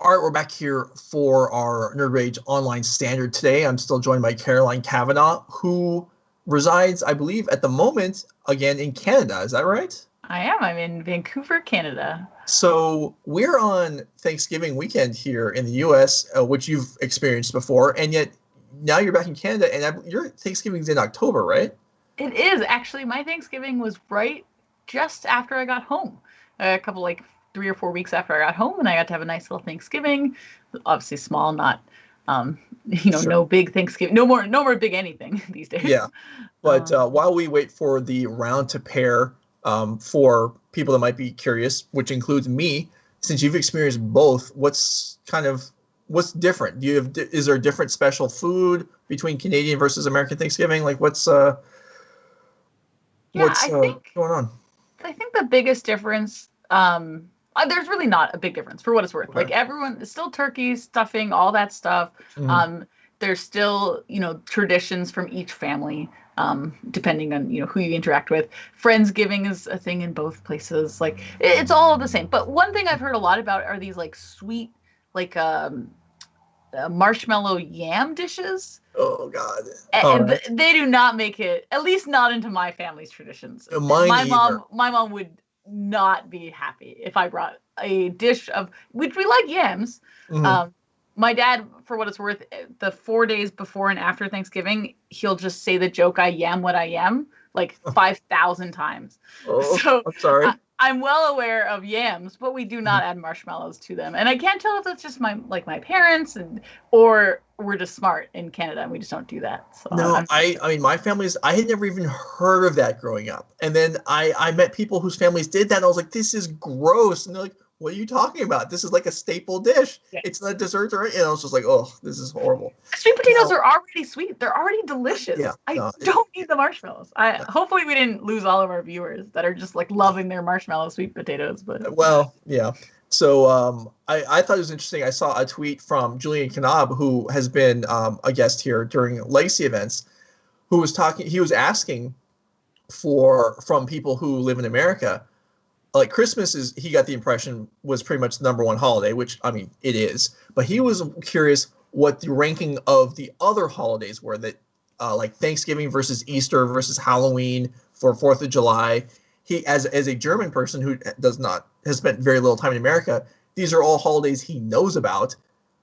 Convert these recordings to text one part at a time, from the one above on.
All right, we're back here for our Nerd Rage Online Standard today. I'm still joined by Caroline Kavanagh, who resides, I believe, at the moment, again, in Canada. Is that right? I am. I'm in Vancouver, Canada. So we're on Thanksgiving weekend here in the U.S., which you've experienced before, and yet now you're back in Canada, and your Thanksgiving's in October, right? It is. Actually, my Thanksgiving was right just after I got home. A couple, like 3 or 4 weeks after I got home, and I got to have a nice little Thanksgiving. Obviously small, not, Sure. no big Thanksgiving. No more big anything these days. Yeah. But while we wait for the round to pair, for people that might be curious, which includes me, since you've experienced both, what's different? Is there different special food between Canadian versus American Thanksgiving? Like what's Yeah, going on? I think the biggest difference, there's really not a big difference for what it's worth. Okay. Like everyone, it's still turkey, stuffing, all that stuff. Mm-hmm. There's still, traditions from each family, depending on, who you interact with. Friendsgiving is a thing in both places. Like it's all the same. But one thing I've heard a lot about are these like sweet, like marshmallow yam dishes. Oh God! And they do not make it, at least not into my family's traditions. My mom would not be happy if I brought a dish of, which we like yams. Mm-hmm. My dad, for what it's worth, the 4 days before and after Thanksgiving, he'll just say the joke, "I yam what I am," like 5,000 times. Oh, so I'm sorry. I'm well aware of yams, but we do not add marshmallows to them. And I can't tell if that's just my parents or we're just smart in Canada and we just don't do that. So no, I mean, my family's, I had never even heard of that growing up. And then I met people whose families did that. And I was like, this is gross. And they're like, what are you talking about? This is like a staple dish. Yeah. It's not dessert or anything. And I was just like, oh, this is horrible. Sweet potatoes are already sweet. They're already delicious. Yeah, I don't need the marshmallows. Hopefully we didn't lose all of our viewers that are just like loving their marshmallow sweet potatoes. But well, yeah. So I thought it was interesting. I saw a tweet from Julian Knab, who has been a guest here during Legacy events, who was talking. He was asking from people who live in America, like Christmas is, he got the impression, was pretty much the number one holiday, which, I mean, it is. But he was curious what the ranking of the other holidays were, that like Thanksgiving versus Easter versus Halloween for 4th of July. He, as a German person who has spent very little time in America, these are all holidays he knows about,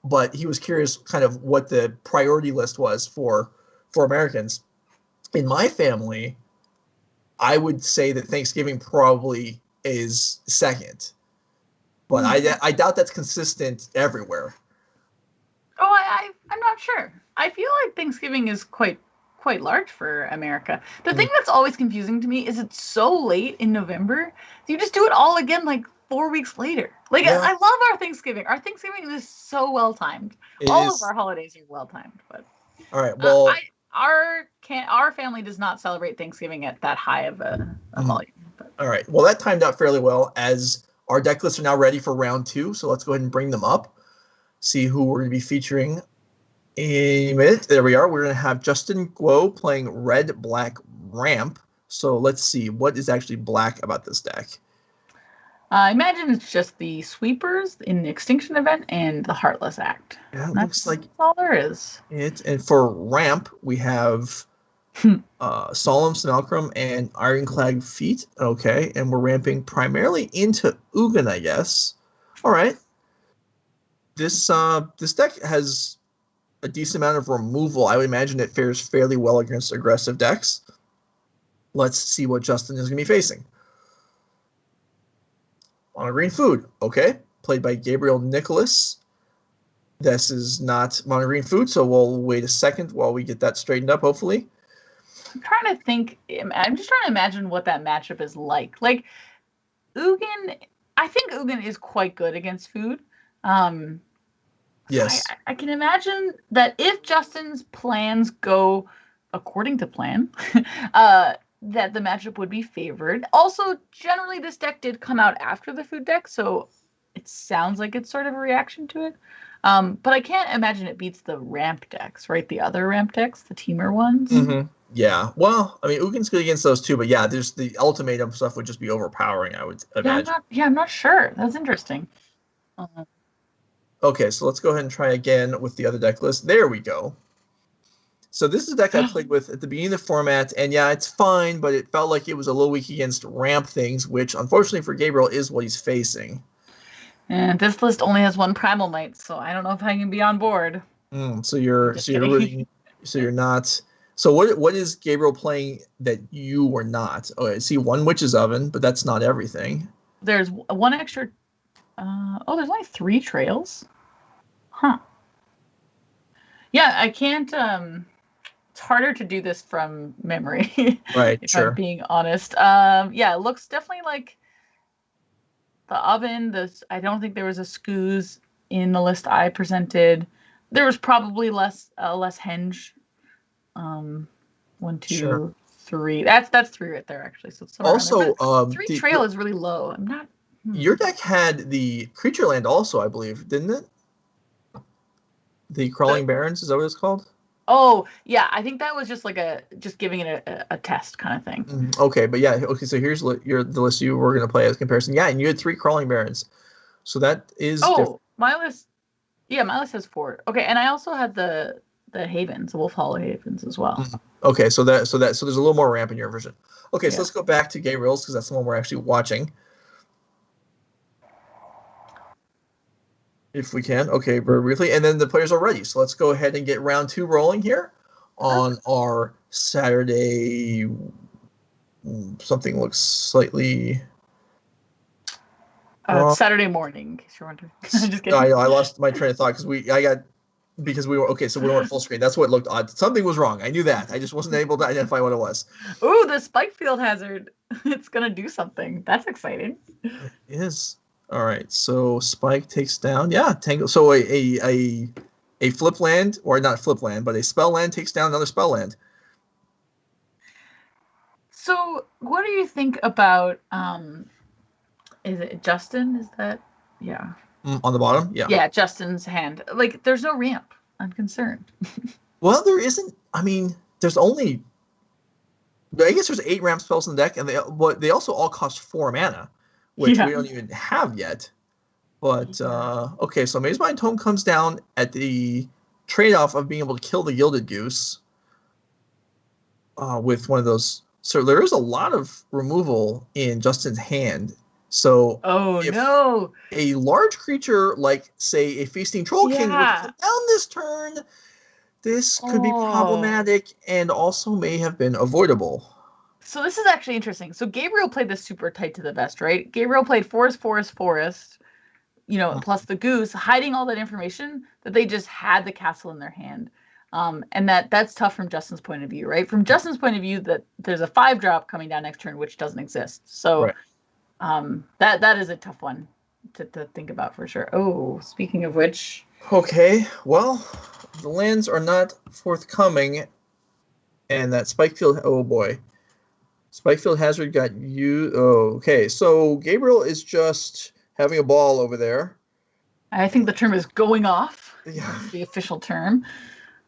but he was curious kind of what the priority list was for Americans. In my family, I would say that Thanksgiving probably is second, but I doubt that's consistent everywhere. Oh, I'm not sure. I feel like Thanksgiving is quite large for America. The thing that's always confusing to me is it's so late in November. You just do it all again like 4 weeks later. Like I love our Thanksgiving. Our Thanksgiving is so well timed. All of our holidays are well timed. But all right, well, our family does not celebrate Thanksgiving at that high of a volume. But. All right, well, that timed out fairly well, as our deck lists are now ready for round 2. So let's go ahead and bring them up. See who we're going to be featuring in a minute. There we are. We're going to have Justin Guo playing Red Black Ramp. So let's see what is actually black about this deck. I imagine it's just the Sweepers in the Extinction event and the Heartless Act. Yeah, it looks like that's all there is. And for Ramp, we have Solemn Simulacrum and Ironclad Feet. Okay, and we're ramping primarily into Ugin, I guess. All right. This deck has a decent amount of removal. I would imagine it fares fairly well against aggressive decks. Let's see what Justin is going to be facing. Mono Green Food. Okay. Played by Gabriel Nicholas. This is not Mono Green Food, so we'll wait a second while we get that straightened up, hopefully. I'm trying to think. I'm just trying to imagine what that matchup is like. Like, Ugin, I think Ugin is quite good against food. Yes. I can imagine that if Justin's plans go according to plan, that the matchup would be favored. Also, generally, this deck did come out after the food deck, so it sounds like it's sort of a reaction to it. But I can't imagine it beats the ramp decks, right? The other ramp decks, the Temur ones. Mm-hmm. Yeah. Well, I mean, Ugin's good against those too, but yeah, there's the ultimatum stuff would just be overpowering, I would imagine. I'm not sure. That's interesting. Okay, so let's go ahead and try again with the other deck list. There we go. So this is a deck I played with at the beginning of the format, and yeah, it's fine, but it felt like it was a little weak against ramp things, which unfortunately for Gabriel is what he's facing. And this list only has one Primal Knight, so I don't know if I can be on board. So you're not. So what is Gabriel playing that you were not? Oh, I see one Witch's Oven, but that's not everything. There's one extra. There's only 3 trails. Huh. Yeah, I can't. It's harder to do this from memory. Right. If Sure. I'm being honest. Yeah, it looks definitely like the oven. I don't think there was a Skoos in the list I presented. There was probably less henge. 1, 2, Sure. 3. That's 3 right there actually. So it's Also, 3 trail is really low. I'm not. Your deck had the creature land also, I believe, didn't it? The Crawling Barrens, is that what it's called? Oh, yeah, I think that was just like just giving it a test kind of thing. Okay, but yeah, okay, so here's the list you were going to play as comparison. Yeah, and you had 3 Crawling Barrens. So that is different. My list has 4. Okay, and I also had the Havens, the Wolf Hollow Havens as well. Okay, so there's a little more ramp in your version. Okay, Yeah. so let's go back to Gabriel's because that's the one we're actually watching. If we can. Okay, very briefly. And then the players are ready. So let's go ahead and get round 2 rolling here on our Saturday. Something looks slightly... Saturday morning, in case you're wondering. Just kidding. I lost my train of thought because we were okay, so we weren't full screen. That's what looked odd. Something was wrong. I knew that. I just wasn't able to identify what it was. Ooh, the Spike Field Hazard. It's gonna do something. That's exciting. It is. All right. So Spike takes down. Yeah, Tango. So a flip land, or not flip land, but a spell land takes down another spell land. So what do you think about is it Justin? Is that On the bottom? Yeah. Yeah, Justin's hand. Like, there's no ramp. I'm concerned. Well, there isn't. I mean, there's only. I guess there's 8 ramp spells in the deck, and they also all cost 4 mana, which we don't even have yet. But okay, so Mazebind Tome comes down at the trade-off of being able to kill the Gilded Goose with one of those. So there is a lot of removal in Justin's hand. So no, a large creature like, say, a Feasting Troll King would come down this turn. This could be problematic and also may have been avoidable. So this is actually interesting. So Gabriel played this super tight to the vest, right? Gabriel played forest, plus the goose, hiding all that information that they just had the castle in their hand. And that's tough from Justin's point of view, right? From Justin's point of view, that there's a 5-drop coming down next turn, which doesn't exist. So that is a tough one to think about for sure. Oh, speaking of which. Okay, well, the lands are not forthcoming, and that Spikefield, oh boy. Spikefield Hazard got you. Oh, okay, so Gabriel is just having a ball over there. I think the term is going off. Yeah. The official term.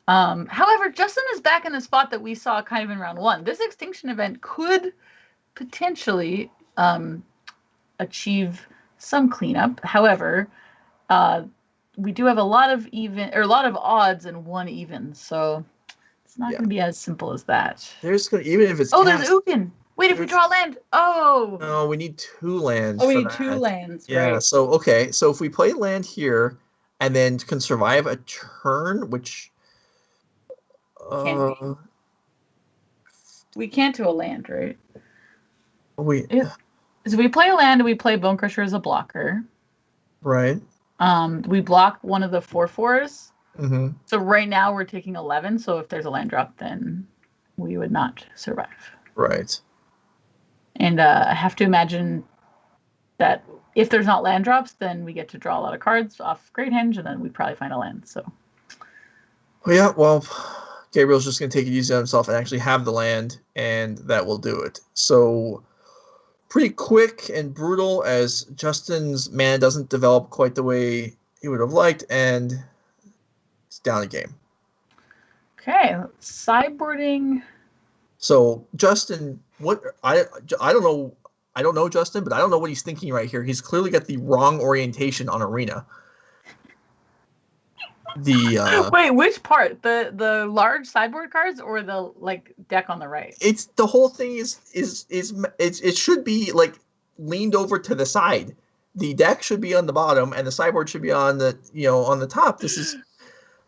However, Justin is back in the spot that we saw kind of in round 1. This extinction event could potentially achieve some cleanup. However, we do have a lot of odds and 1 even, so it's not going to be as simple as that. There's going to, even if it's there's Ukin. Wait, if we draw land. Oh. No, we need 2 lands. Oh, we need 2 lands. Yeah. Right. So so if we play land here and then can survive a turn, which we can't do a land, right? So we play a land and we play Bone Crusher as a blocker. Right. We block one of the 4/4s. Mm-hmm. So right now we're taking 11. So if there's a land drop, then we would not survive. Right. And I have to imagine that if there's not land drops, then we get to draw a lot of cards off Great Henge, and then we probably find a land. So. Well, Gabriel's just going to take it easy on himself and actually have the land, and that will do it. So pretty quick and brutal, as Justin's mana doesn't develop quite the way he would have liked, and it's down a game. Okay, sideboarding. So Justin, I don't know Justin, but I don't know what he's thinking right here. He's clearly got the wrong orientation on Arena. Wait, which part? The large sideboard cards or the deck on the right? It's the whole thing it should be like leaned over to the side. The deck should be on the bottom and the sideboard should be on the on the top. This is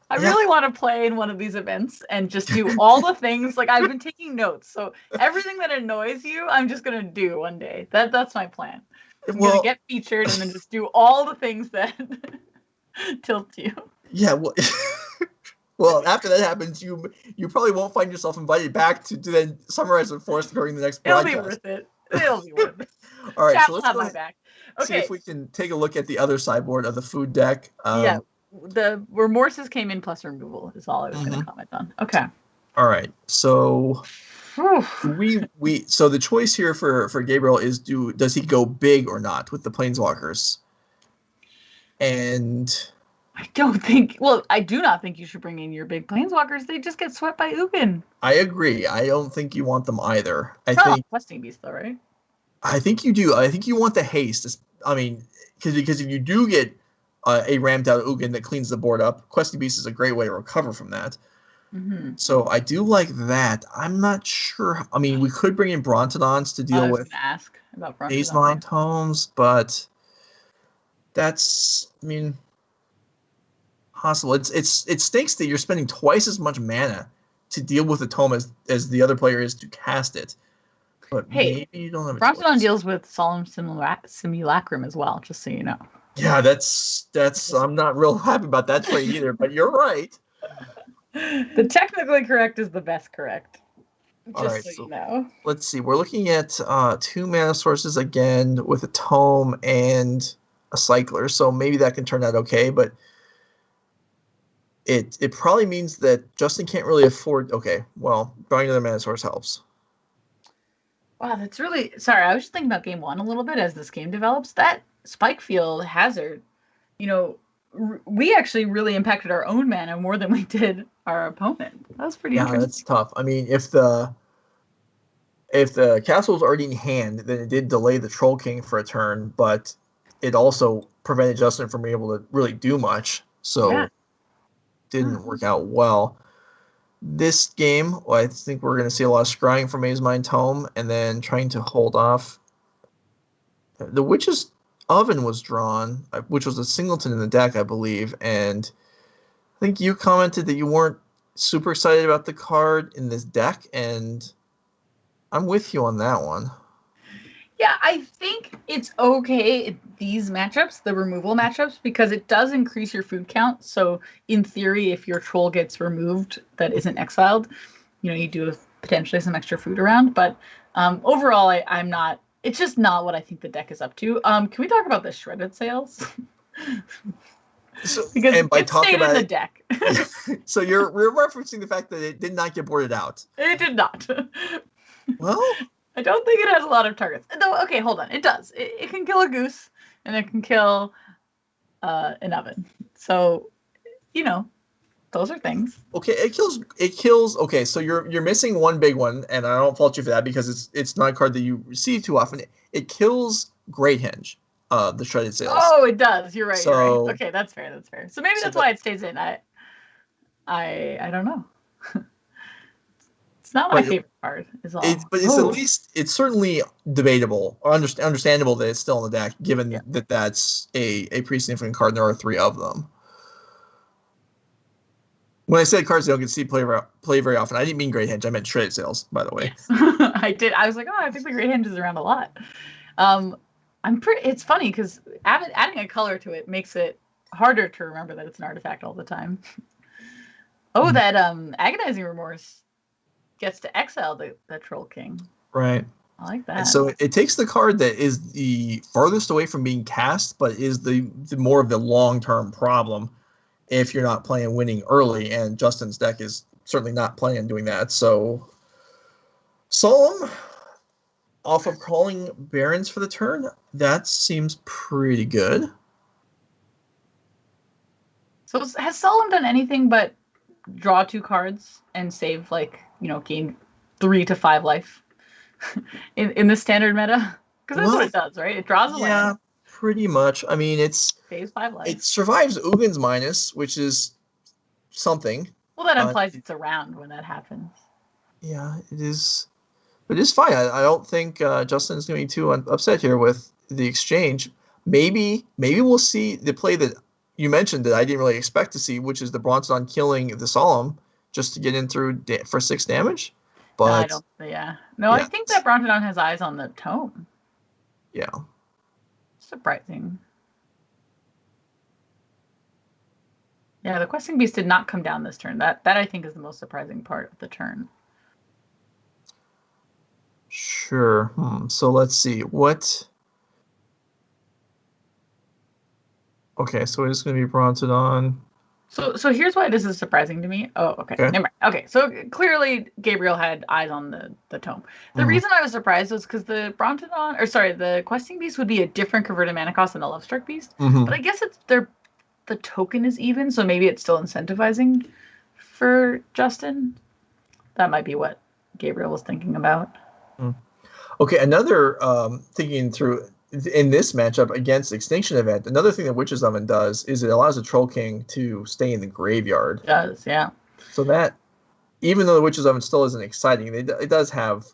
I really want to play in one of these events and just do all the things. Like, I've been taking notes, so everything that annoys you, I'm just gonna do one day. That's my plan. I'm gonna get featured and then just do all the things that tilt you. Yeah, well, well, after that happens, you probably won't find yourself invited back to then summarize it for us during the next broadcast. It'll be worth it. It'll be worth it. All right, Chat so let's have go my back. Okay. See if we can take a look at the other sideboard of the food deck. Yeah, the remorses came in plus removal is all I was going to comment on. Okay. All right, so so the choice here for Gabriel is does he go big or not with the Planeswalkers? And I do not think you should bring in your big Planeswalkers. They just get swept by Ugin. I agree. I don't think you want them either. I think Questing Beast though, right? I think you do. I think you want the haste. I mean, because if you do get a rammed out Ugin that cleans the board up, Questing Beast is a great way to recover from that. Mm-hmm. So I do like that. I'm not sure. I mean, we could bring in Brontodons to deal with ask about Maze-Mind Tomes, but that's, I mean, possible. It stinks that you're spending twice as much mana to deal with a tome as the other player is to cast it. But maybe you don't have a Brontodon deals with Solemn Simulacrum as well, just so you know. Yeah, that's I'm not real happy about that trade either, but you're right. The technically correct is the best correct. Just so you know. Let's see. We're looking at 2 mana sources again with a tome and a cycler, so maybe that can turn out okay, but it probably means that Justin can't really afford. Okay, well, drawing another mana source helps. Wow, that's really sorry. I was just thinking about game 1 a little bit as this game develops. That Spike Field hazard, we actually really impacted our own mana more than we did our opponent. That was pretty interesting. That's tough. I mean, if the castle was already in hand, then it did delay the Troll King for a turn, but it also prevented Justin from being able to really do much. So didn't work out well. This game, I think we're going to see a lot of scrying from Maze-Mind Tome and then trying to hold off. The Witch's Oven was drawn, which was a singleton in the deck, I believe, and I think you commented that you weren't super excited about the card in this deck, and I'm with you on that one. Yeah, I think it's okay in these matchups, the removal matchups, because it does increase your food count. So in theory, if your troll gets removed that isn't exiled, you do have potentially some extra food around. But overall, I'm not. It's just not what I think the deck is up to. Can we talk about the shredded sales? Because it stayed in the deck. So you're referencing the fact that it did not get boarded out. It did not. Well, I don't think it has a lot of targets. Though, okay, hold on. It does. It can kill a goose, and it can kill an oven. So, those are things. Okay, it kills. Okay, so you're missing one big one, and I don't fault you for that because it's not a card that you receive too often. It kills Great Henge, the shredded sails. Oh, it does. You're right. You're right. Okay, that's fair. That's fair. So maybe that's why it stays in. I don't know. It's not my favorite card. But it's at least it's certainly debatable or understandable that it's still in the deck, given that that's a pretty significant card. And there are 3 of them. When I said cards that don't get to see play very often, I didn't mean Great Henge. I meant shredded sails, by the way. Yes. I did. I was like, I think the Great Henge is around a lot. It's funny because adding a color to it makes it harder to remember that it's an artifact all the time. That Agonizing Remorse gets to exile the Troll King. Right. I like that. And so it takes the card that is the farthest away from being cast, but is the more of the long-term problem if you're not playing winning early, and Justin's deck is certainly not planning on doing that. So Solemn off of Crawling Barrens for the turn, that seems pretty good. So has Solemn done anything but draw 2 cards and save gain 3 to 5 life in the standard meta? Because that's what it does, right? It draws a land. Yeah, pretty much. I mean, it's saves 5 life. It survives Ugin's minus, which is something. Well, that implies it's around when that happens. Yeah, it is. But it's fine. I don't think Justin's going to be too upset here with the exchange. Maybe we'll see the play that you mentioned that I didn't really expect to see, which is the Bronzodon killing the Solemn just to get in through for 6 damage. But I don't. Yeah. No, I think that Bronzodon has eyes on the tome. Yeah. Surprising. Yeah, the Questing Beast did not come down this turn. That I think is the most surprising part of the turn. Sure. So let's see. What? Okay, so it's going to be Bronzodon. So here's why this is surprising to me. Oh, okay. Never mind. Okay, so clearly Gabriel had eyes on the tome. The reason I was surprised was because the Questing Beast would be a different converted mana cost than the Lovestruck Beast. But I guess the token is even, so maybe it's still incentivizing for Justin. That might be what Gabriel was thinking about. Okay, another thinking through in this matchup against Extinction Event, another thing that Witch's Oven does is it allows the Troll King to stay in the graveyard. It does, yeah. So that, even though the Witch's Oven still isn't exciting, it does have,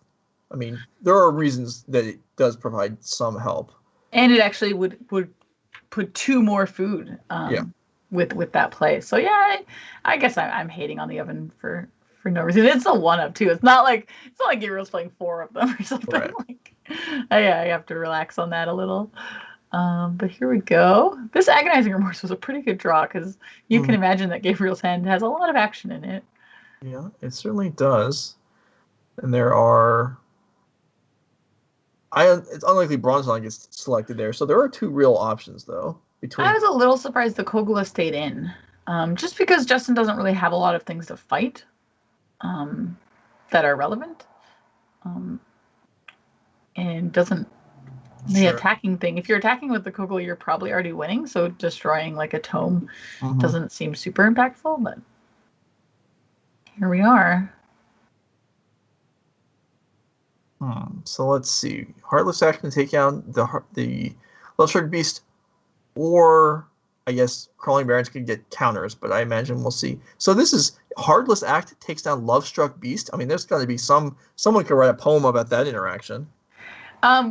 I mean, there are reasons that it does provide some help. And it actually would put 2 more food with that play. So yeah, I guess I'm hating on the oven for no reason. It's a 1-up too. It's not like Gabriel's playing 4 of them or something. Right. I have to relax on that a little. But here we go. This Agonizing Remorse was a pretty good draw because you can imagine that Gabriel's hand has a lot of action in it. Yeah, it certainly does. And there are... it's unlikely Bronzodon gets selected there. So there are 2 real options, though. I was a little surprised the Kogla stayed in. Just because Justin doesn't really have a lot of things to fight that are relevant. And doesn't... The attacking thing, if you're attacking with the Kogla, you're probably already winning, so destroying like a tome doesn't seem super impactful, but here we are. So let's see. Heartless Act can take down the Lovestruck Beast, or I guess Crawling Barons could get counters, but I imagine we'll see. So this is Heartless Act takes down Lovestruck Beast. I mean, there's got to be someone could write a poem about that interaction.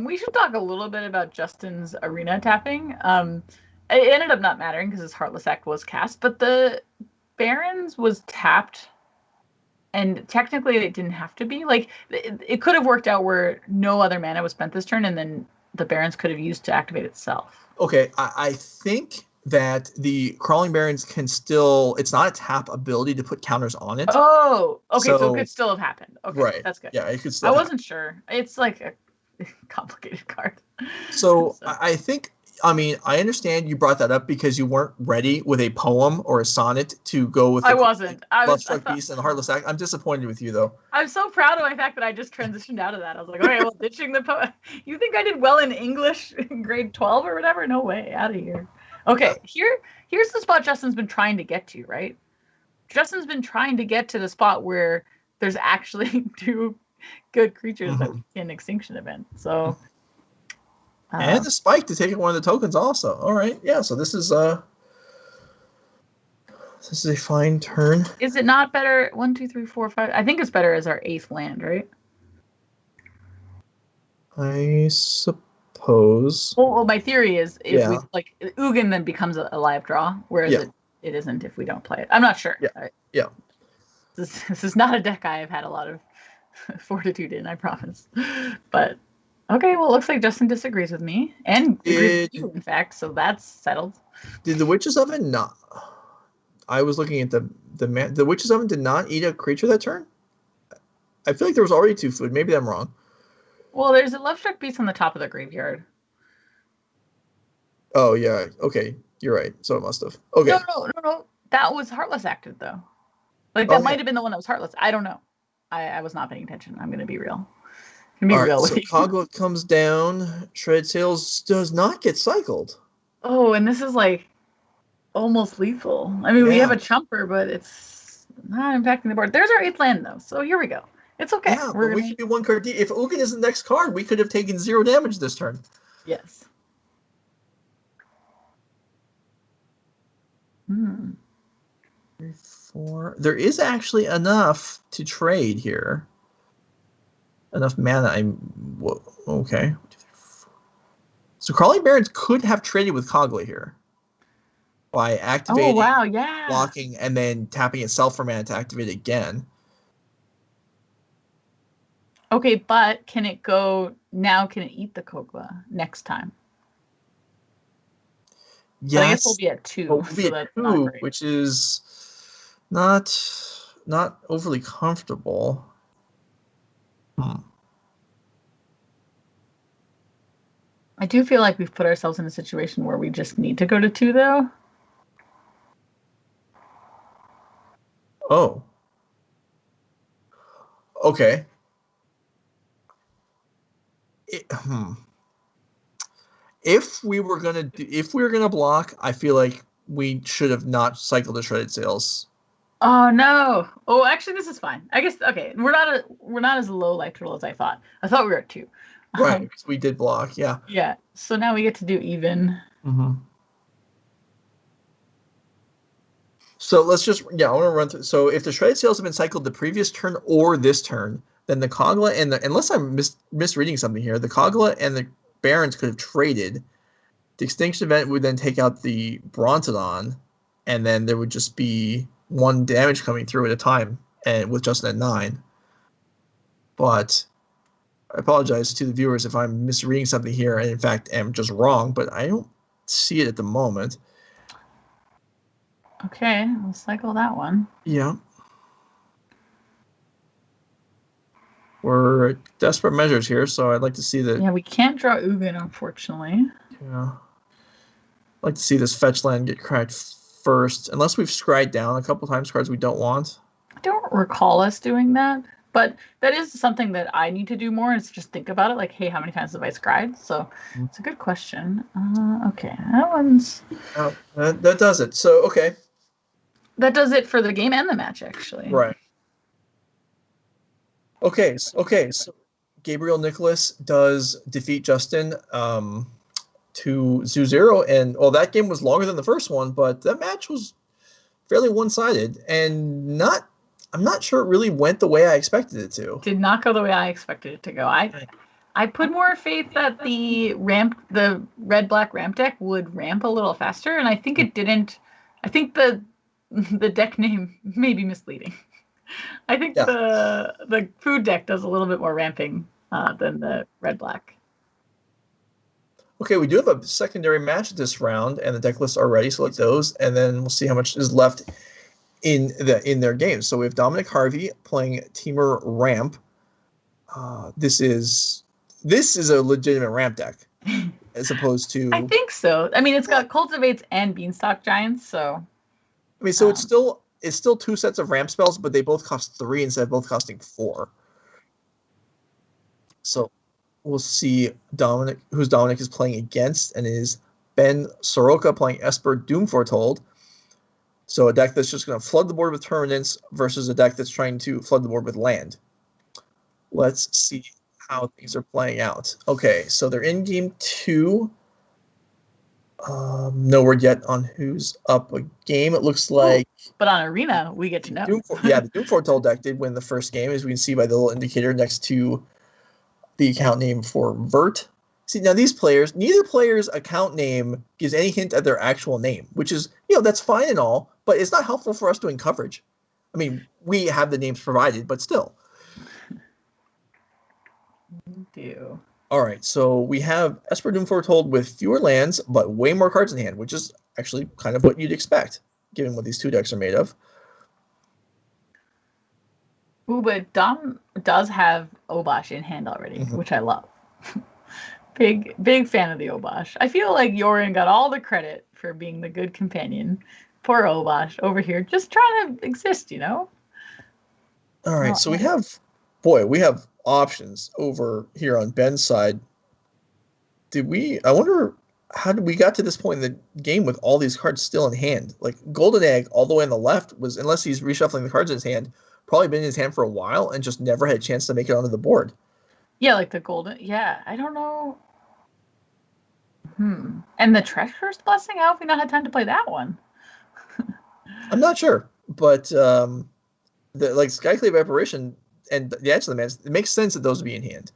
We should talk a little bit about Justin's arena tapping. It ended up not mattering because his Heartless Act was cast, but the Barons was tapped, and technically it didn't have to be. Like, it could have worked out where no other mana was spent this turn, and then the Barons could have used to activate itself. Okay, I think that the Crawling Barons can still... It's not a tap ability to put counters on it. Oh, okay, so it could still have happened. Okay, right. That's good. Yeah, it could still I wasn't sure. It's like a complicated card. So I think... I mean, I understand you brought that up because you weren't ready with a poem or a sonnet to go with. I wasn't. Lovestruck Beast and the Heartless Act. I'm disappointed with you, though. I'm so proud of my fact that I just transitioned out of that. I was like, okay, well, ditching the poem. You think I did well in English in grade 12 or whatever? No way. Out of here. Okay, here's the spot Justin's been trying to get to, right? Justin's been trying to get to the spot where there's actually 2 good creatures in Extinction Event. So... and the spike to take one of the tokens also. All right, yeah. So this is a fine turn. Is it not better? 1, 2, 3, 4, 5. I think it's better as our 8th land, right? I suppose. Well, my theory is we, like, Ugin then becomes a live draw, whereas it isn't if we don't play it. I'm not sure. Yeah. This is not a deck I have had a lot of fortitude in, I promise. But okay, well, it looks like Justin disagrees with me, and agrees with you, in fact, so that's settled. Did the Witch's Oven not... I was looking at the Witch's Oven did not eat a creature that turn? I feel like there was already 2 food. Maybe I'm wrong. Well, there's a Lovestruck Beast on the top of the graveyard. Oh, yeah. Okay, you're right. So it must have. Okay. No. That was Heartless Acted, though. Like, that might have been the one that was Heartless. I don't know. I was not paying attention. I'm going to be real. So Kogla comes down. Shredded Sails does not get cycled. Oh, and this is like almost lethal. I mean, we have a chumper, but it's not impacting the board. There's our 8th land, though. So here we go. It's okay. Yeah, we could be 1 card deep. If Ugin is the next card, we could have taken 0 damage this turn. Yes. 4. There is actually enough to trade here. Enough mana. Okay. So Crawling Barons could have traded with Kogla here by activating, blocking, and then tapping itself for mana to activate it again. Okay, but can it go now? Can it eat the Kogla next time? Yes. But I guess we'll be at 2. We'll be at 2, which is not overly comfortable. I do feel like we've put ourselves in a situation where we just need to go to 2, though. Oh. Okay. If we were gonna block, I feel like we should have not cycled the Shredded Sails. Oh no! Oh, actually, this is fine. I guess okay. We're not as low life total as I thought. I thought we were at 2. Right, because we did block. Yeah. Yeah. So now we get to do even. So let's just I want to run through. So if the Shredded Sails have been cycled the previous turn or this turn, then the Kogla and unless I'm misreading something here, the Kogla and the Barons could have traded. The Extinction Event would then take out the Brontodon, and then there would just be 1 damage coming through at a time, and with Justin at 9. But I apologize to the viewers if I'm misreading something here, and in fact am just wrong, but I don't see it at the moment. Okay, we'll cycle that one. Yeah. We're desperate measures here, so I'd like to see that. Yeah, we can't draw Ugin, unfortunately. Yeah. I'd like to see this fetch land get cracked first, unless we've scryed down a couple times cards we don't want. I don't recall us doing that, but that is something that I need to do more, is just think about it, like, hey, how many times have I scried? So it's a good question. Okay, that one's... Oh, that does it. So, okay. That does it for the game and the match, actually. Right. Okay, so Gabriel Nicholas does defeat Justin to 2-0, and that game was longer than the first one, but that match was fairly one-sided, and I'm not sure it really went the way I expected it to. Did not go the way I expected it to go. I put more faith that the red-black ramp deck would ramp a little faster, and I think it didn't. I think the deck name may be misleading. I think the food deck does a little bit more ramping than the red-black. Okay, we do have a secondary match this round, and the deck lists are ready, so let's those, and then we'll see how much is left in their games. So we have Dominic Harvey playing Temur Ramp. This is a legitimate ramp deck, as opposed to... I think so. I mean, it's got Cultivates and Beanstalk Giants, so... I mean, so it's still 2 sets of ramp spells, but they both cost 3 instead of both costing 4. So we'll see who's Dominic is playing against, and is Ben Soroka playing Esper Doom Foretold. So a deck that's just going to flood the board with Terminants versus a deck that's trying to flood the board with land. Let's see how things are playing out. Okay, so they're in game 2. No word yet on who's up a game. It looks like... But on Arena, we get to know. The Doom Foretold deck did win the first game, as we can see by the little indicator next to the account name for Vert. See, now these players, neither player's account name gives any hint at their actual name, which is, that's fine and all, but it's not helpful for us doing coverage. I mean, we have the names provided, but still. We do. All right, so we have Esper Doom Foretold with fewer lands, but way more cards in hand, which is actually kind of what you'd expect, given what these 2 decks are made of. Ooh, but Dom does have Obosh in hand already, which I love. Big fan of the Obosh. I feel like Yorin got all the credit for being the good companion. Poor Obosh over here, just trying to exist, All right, so we have options over here on Ben's side. I wonder how we got to this point in the game with all these cards still in hand. Like Golden Egg all the way on the left was, unless he's reshuffling the cards in his hand, probably been in his hand for a while and just never had a chance to make it onto the board. Yeah, like the golden... Yeah, I don't know. And the Treacherous Blessing? How have we not had time to play that one? I'm not sure, But the Skyclave Apparition and the Answer to the Mans, it makes sense that those would be in hand.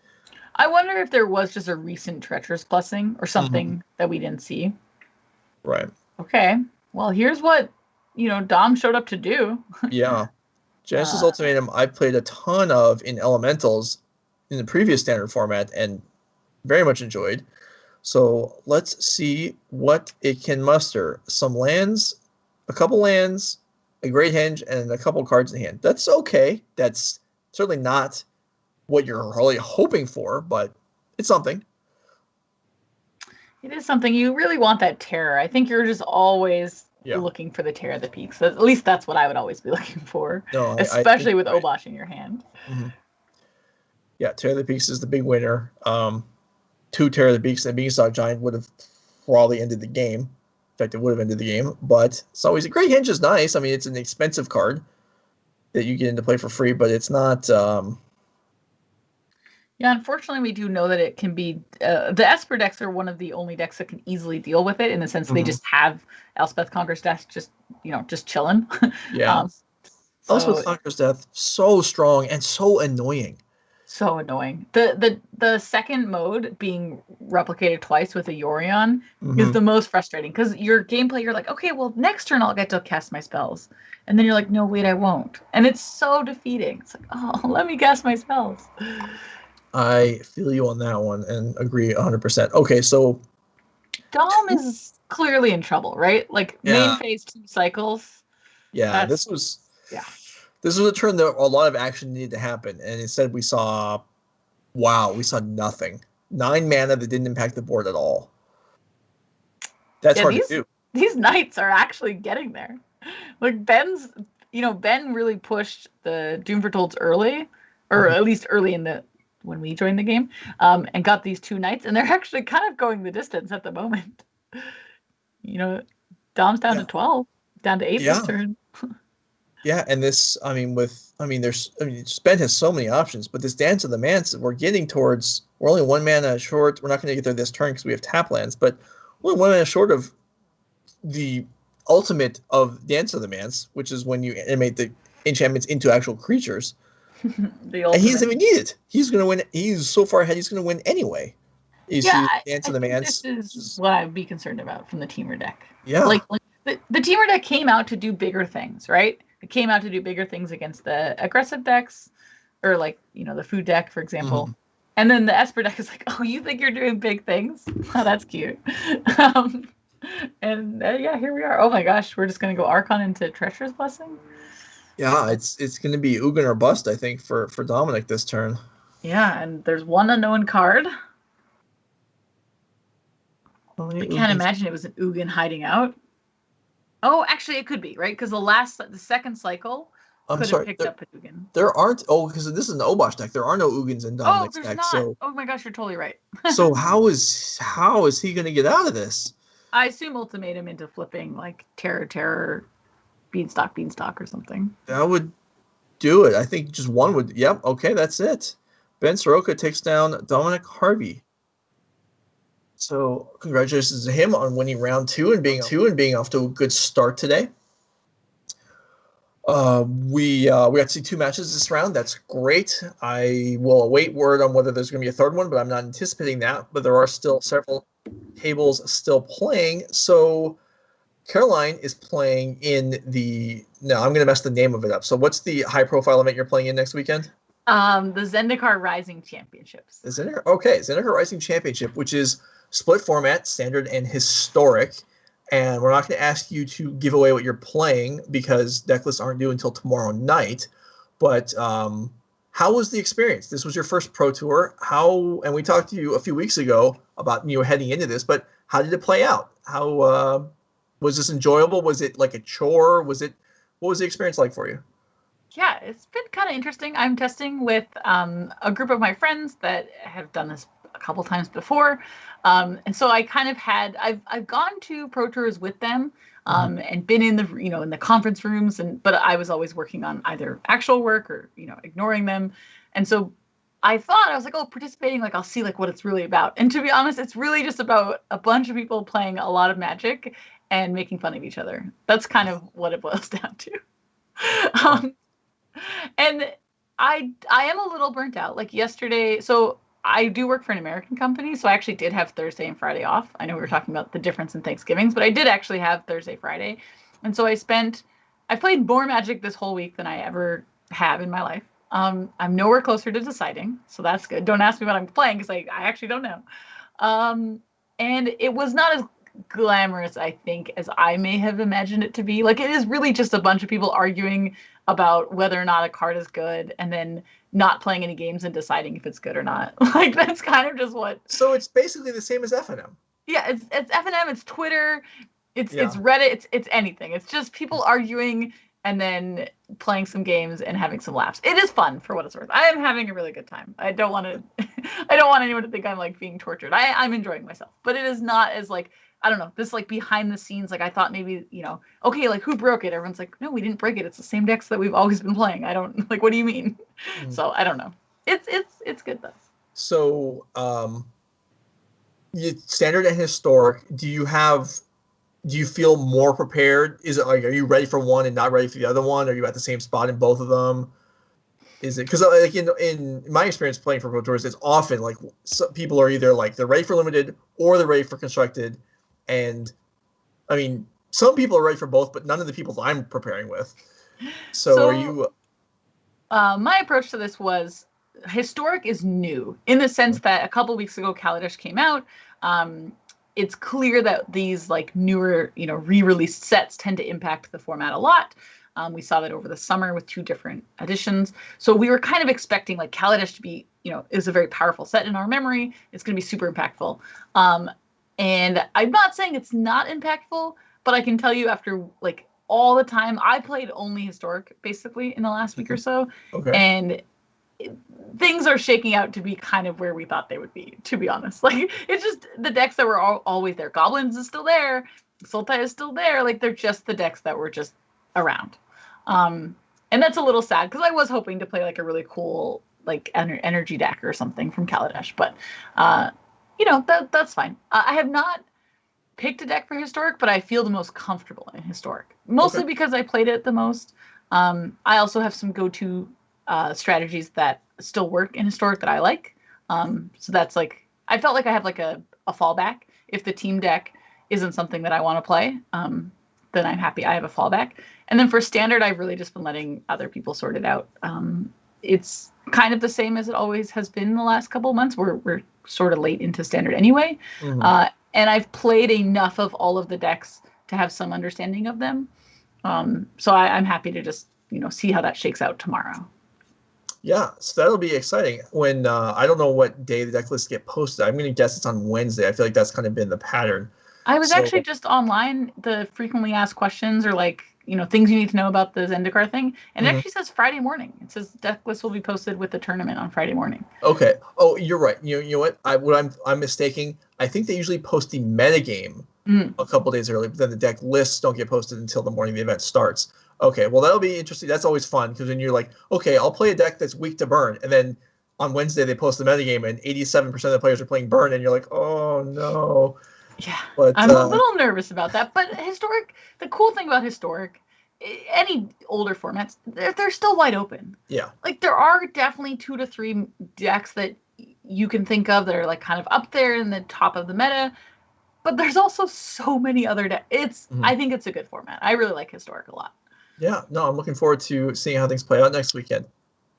I wonder if there was just a recent Treacherous Blessing or something that we didn't see. Right. Okay. Well, here's what, Dom showed up to do. Yeah. Genesis Ultimatum, I played a ton of in Elementals in the previous standard format and very much enjoyed. So let's see what it can muster. Some lands, a couple lands, a Great Henge, and a couple cards in hand. That's okay. That's certainly not what you're really hoping for, but it's something. It is something. You really want that terror. I think you're just always looking for the Terror of the Peaks. At least that's what I would always be looking for, especially with Obosh in your hand. Mm-hmm. Yeah, Terror of the Peaks is the big winner. 2 Terror of the Peaks and Beanstalk Giant would have probably ended the game. In fact, it would have ended the game, but it's always a Great Henge is nice. I mean, it's an expensive card that you get into play for free, but it's not... Yeah, unfortunately, we do know that it can be... the Esper decks are one of the only decks that can easily deal with it, in the sense that they just have Elspeth Conqueror's Death just chilling. Yeah. Elspeth Conqueror's Death, so strong and so annoying. So annoying. The second mode being replicated twice with a Yorion is the most frustrating, because your gameplay, you're like, okay, well, next turn I'll get to cast my spells. And then you're like, no, wait, I won't. And it's so defeating. It's like, oh, let me cast my spells. I feel you on that one and agree 100%. Okay, so Dom is clearly in trouble, right? Like main phase 2 cycles. Yeah, this was a turn that a lot of action needed to happen, and instead we saw nothing. 9 mana that didn't impact the board at all. That's hard to do. These knights are actually getting there. Like Ben really pushed the Doom Foretold's early, or at least early when we joined the game, and got these 2 knights, and they're actually kind of going the distance at the moment. Dom's down to 12, down to 8 this turn. Yeah, and this, Ben has so many options, but this Dance of the Mance, we're only 1 mana short. We're not going to get there this turn because we have tap lands, but we're 1 mana short of the ultimate of Dance of the Mance, which is when you animate the enchantments into actual creatures. And he doesn't even need it. He's going to win. He's so far ahead, he's going to win anyway. Dance of the Mance. This is what I'd be concerned about from the Temur deck. Yeah. Like the Temur deck came out to do bigger things, right? It came out to do bigger things against the aggressive decks, or the food deck, for example. And then the Esper deck is like, oh, you think you're doing big things? Oh, that's cute. Here we are. Oh my gosh, we're just going to go Archon into Treacherous Blessing? Yeah, it's going to be Ugin or bust, I think, for Dominic this turn. Yeah, and there's 1 unknown card. I can't imagine it was an Ugin hiding out. Oh, actually, it could be, right? Because the second cycle could have picked up a Ugin. There aren't. Oh, because this is an Obosh deck. There are no Ugins in Dominic's deck. Not. So, oh my gosh, you're totally right. So how is he going to get out of this? I assume Ultimatum into flipping like Terror, Beanstalk or something. That would do it. I think just 1 would. Yep. Okay, that's it. Ben Soroka takes down Dominic Harvey. So congratulations to him on winning round 2 and being off to a good start today. We got to see 2 matches this round. That's great. I will await word on whether there's going to be a third one, but I'm not anticipating that. But there are still several tables still playing. So Caroline is playing in I'm going to mess the name of it up. So what's the high-profile event you're playing in next weekend? The Zendikar Rising Championships. Zendikar Rising Championship, which is split format, standard and historic. And we're not going to ask you to give away what you're playing because deck lists aren't due until tomorrow night. But how was the experience? This was your first Pro Tour. And we talked to you a few weeks ago about heading into this, but how did it play out? How was this enjoyable? Was it like a chore? What was the experience like for you? Yeah, it's been kind of interesting. I'm testing with a group of my friends that have done this a couple times before. And so I kind of I've gone to Pro Tours with them and been in the conference rooms, but I was always working on either actual work or, ignoring them. And so I was like, participating, I'll see what it's really about. And to be honest, it's really just about a bunch of people playing a lot of Magic and making fun of each other. That's kind of what it boils down to. um, and I am a little burnt out. Like yesterday, so I do work for an American company, so I actually did have Thursday and Friday off. I know we were talking about the difference in Thanksgivings, but I did actually have Thursday, Friday. And so I played more Magic this whole week than I ever have in my life. I'm nowhere closer to deciding, so that's good. Don't ask me what I'm playing because I actually don't know. And it was not as glamorous, I think, as I may have imagined it to be. Like, it is really just a bunch of people arguing about whether or not a card is good and then not playing any games and deciding if it's good or not. Like, that's kind of just what. So it's basically the same as FNM. Yeah, it's FNM, it's Twitter, it's Reddit, it's anything. It's just people arguing and then playing some games and having some laughs. It is fun for what it's worth. I am having a really good time. I don't want anyone to think I'm like being tortured. I'm enjoying myself, but it is not as like, I don't know, this like behind the scenes. Like I thought maybe, okay, like who broke it? Everyone's like, no, we didn't break it. It's the same decks that we've always been playing. I don't like, what do you mean? So I don't know. It's good though. So, standard and historic, do you feel more prepared? Is it like, are you ready for one and not ready for the other one? Are you at the same spot in both of them? Is it because like in my experience playing for Pro Tours, it's often like some people are either like they're ready for limited or they're ready for constructed, and I mean some people are ready for both, but none of the people I'm preparing with. So are you? My approach to this was historic is new in the sense that a couple weeks ago Kaladesh came out. It's clear that these like newer, re-released sets tend to impact the format a lot. We saw that over the summer with 2 different editions. So we were kind of expecting like Kaladesh to be, is a very powerful set in our memory. It's going to be super impactful. And I'm not saying it's not impactful, but I can tell you after like all the time, I played only historic basically in the last week or so. Okay. And things are shaking out to be kind of where we thought they would be, to be honest. Like, it's just the decks that were always there. Goblins is still there. Sultai is still there. Like, they're just the decks that were just around. And that's a little sad because I was hoping to play like a really cool like energy deck or something from Kaladesh. But, that's fine. I have not picked a deck for historic, but I feel the most comfortable in historic. Mostly because I played it the most. I also have some go-to strategies that still work in historic that I like. So that's like, I felt like I have like a fallback. If the team deck isn't something that I want to play, then I'm happy I have a fallback. And then for standard, I've really just been letting other people sort it out. It's kind of the same as it always has been the last couple of months. We're sort of late into standard anyway. Mm-hmm. And I've played enough of all of the decks to have some understanding of them. So I'm happy to just, see how that shakes out tomorrow. Yeah, so that'll be exciting. When I don't know what day the deck lists get posted. I'm going to guess it's on Wednesday. I feel like that's kind of been the pattern. I was actually just online, the frequently asked questions or like, things you need to know about the Zendikar thing. And it actually says Friday morning. It says deck list will be posted with the tournament on Friday morning. Okay. Oh, you're right. You know what? I'm mistaking. I think they usually post the metagame a couple days early, but then the deck lists don't get posted until the morning the event starts. Okay, well, that'll be interesting. That's always fun because then you're like, okay, I'll play a deck that's weak to burn. And then on Wednesday, they post the metagame and 87% of the players are playing burn. And you're like, oh, no. Yeah, but, I'm a little nervous about that. But historic, the cool thing about historic, any older formats, they're still wide open. Yeah. Like there are definitely 2 to 3 decks that you can think of that are like kind of up there in the top of the meta. But there's also so many other decks. I think it's a good format. I really like historic a lot. Yeah, no, I'm looking forward to seeing how things play out next weekend.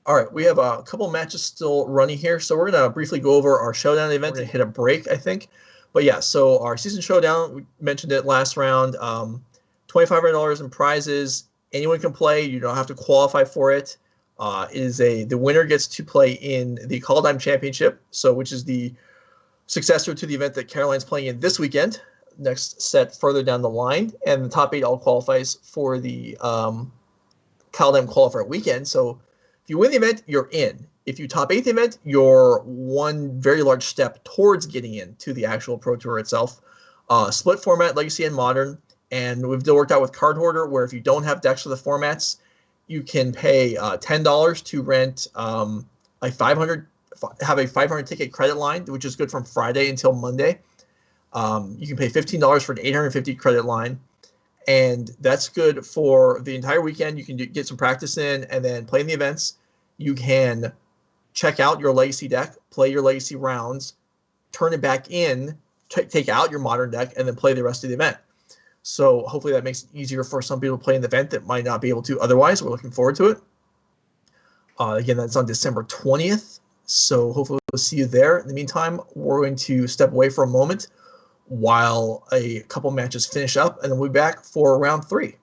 All right, we have a couple matches still running here, so we're going to briefly go over our Showdown event and hit a break, I think. But yeah, so our Season Showdown, we mentioned it last round, $2,500 in prizes. Anyone can play. You don't have to qualify for it. The winner gets to play in the Kaldheim Championship, which is the successor to the event that Caroline's playing in this weekend. Next set further down the line, and the top 8 all qualifies for the Kaldheim qualifier weekend. So if you win the event, you're in. If you top 8 the event, you're one very large step towards getting into the actual Pro Tour itself. Split format, Legacy and Modern, and we've still worked out with Card Hoarder, where if you don't have decks for the formats, you can pay $10 to rent have a 500 ticket credit line, which is good from Friday until Monday. You can pay $15 for an 850 credit line, And that's good for the entire weekend. You can get some practice in and then play in the events. You can check out your legacy deck, play your legacy rounds, turn it back in, take out your modern deck, and then play the rest of the event. So hopefully that makes it easier for some people to play in the event that might not be able to otherwise. We're looking forward to it. Again, that's on December 20th. So hopefully we'll see you there. In the meantime, we're going to step away for a moment while a couple matches finish up, and then we'll be back for round 3.